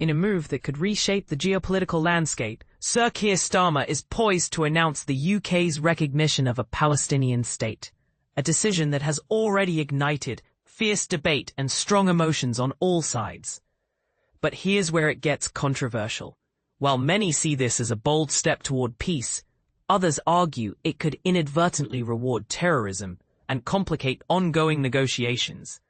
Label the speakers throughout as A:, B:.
A: In a move that could reshape the geopolitical landscape, Sir-Keir-Starmer is poised to announce the UK's recognition of a Palestinian state, a decision that has already ignited fierce debate and strong emotions on all sides. But here's where it gets controversial. While many see this as a bold step toward peace, others argue it could inadvertently reward terrorism and complicate ongoing negotiations.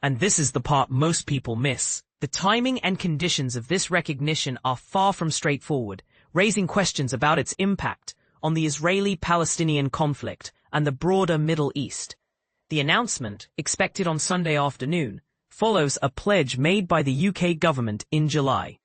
A: And this is the part most people miss. The timing and conditions of this recognition are far from straightforward, raising questions about its impact on the Israeli-Palestinian conflict and the broader Middle East. The announcement, expected on Sunday afternoon, follows a pledge made by the UK government in July.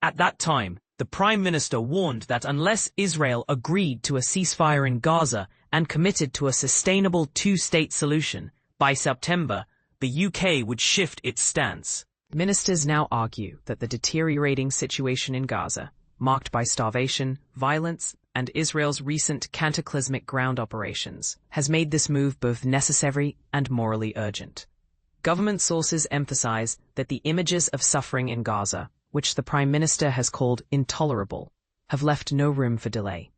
A: At that time, the Prime Minister warned that unless Israel agreed to a ceasefire in Gaza and committed to a sustainable two-state solution, by September, the UK would shift its stance. Ministers now argue that the deteriorating situation in Gaza, marked by starvation, violence, and Israel's recent cataclysmic ground operations, has made this move both necessary and morally urgent. Government sources emphasize that the images of suffering in Gaza, which the Prime Minister has called intolerable, have left no room for delay.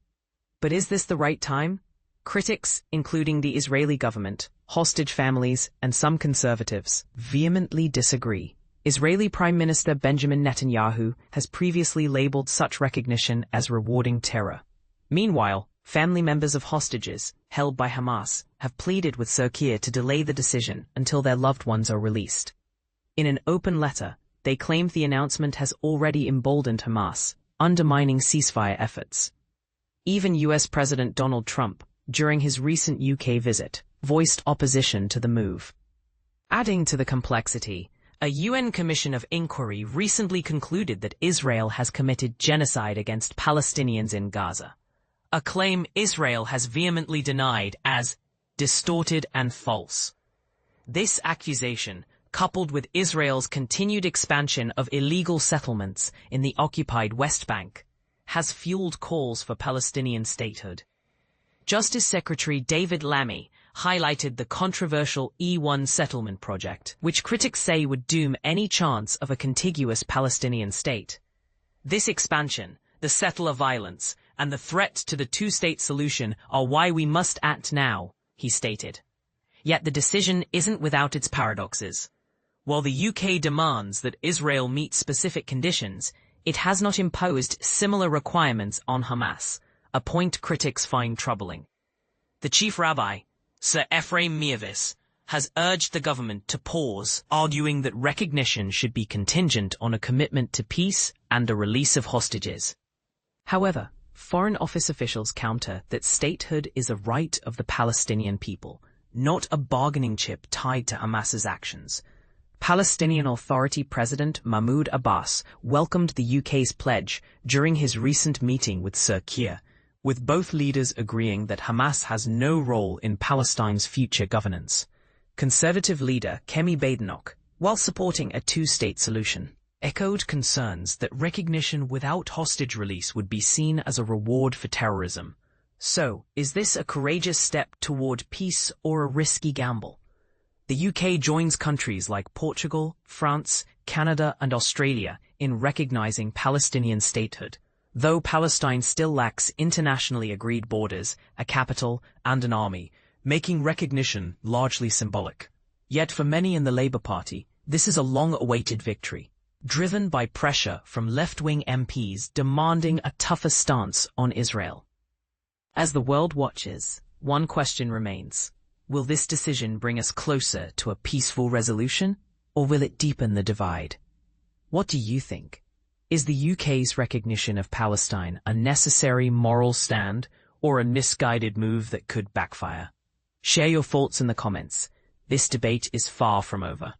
A: But is this the right time? Critics, including the Israeli government, hostage families, and some conservatives, vehemently disagree. Israeli Prime Minister Benjamin Netanyahu has previously labeled such recognition as rewarding terror. Meanwhile, family members of hostages, held by Hamas, have pleaded with Sir-Keir to delay the decision until their loved ones are released. In an open letter, they claimed the announcement has already emboldened Hamas, undermining ceasefire efforts. Even US President Donald Trump, during his recent UK visit, voiced opposition to the move. Adding to the complexity, a UN Commission of Inquiry recently concluded that Israel has committed genocide against Palestinians in Gaza, a claim Israel has vehemently denied as distorted and false. This accusation, coupled with Israel's continued expansion of illegal settlements in the occupied West Bank, has fueled calls for Palestinian statehood. Justice Secretary David Lammy highlighted the controversial E1 settlement project, which critics say would doom any chance of a contiguous Palestinian state. This expansion, the settler violence, and the threat to the two-state solution are why we must act now, he stated. Yet the decision isn't without its paradoxes. While the UK demands that Israel meet specific conditions, it has not imposed similar requirements on Hamas, a point critics find troubling. The chief rabbi, Sir Ephraim Mirvis, has urged the government to pause, arguing that recognition should be contingent on a commitment to peace and a release of hostages. However, Foreign Office officials counter that statehood is a right of the Palestinian people, not a bargaining chip tied to Hamas's actions. Palestinian Authority President Mahmoud Abbas welcomed the UK's pledge during his recent meeting with Sir-Keir, with both leaders agreeing that Hamas has no role in Palestine's future governance. Conservative leader Kemi Badenoch, while supporting a two-state solution, echoed concerns that recognition without hostage release would be seen as a reward for terrorism. So, is this a courageous step toward peace or a risky gamble? The UK joins countries like Portugal, France, Canada, and Australia in recognizing Palestinian statehood, though Palestine still lacks internationally agreed borders, a capital, and an army, making recognition largely symbolic. Yet for many in the Labour Party, this is a long-awaited victory, driven by pressure from left-wing MPs demanding a tougher stance on Israel. As the world watches, one question remains. Will this decision bring us closer to a peaceful resolution, or will it deepen the divide? What do you think? Is the UK's recognition of Palestine a necessary moral stand, or a misguided move that could backfire? Share your thoughts in the comments. This debate is far from over.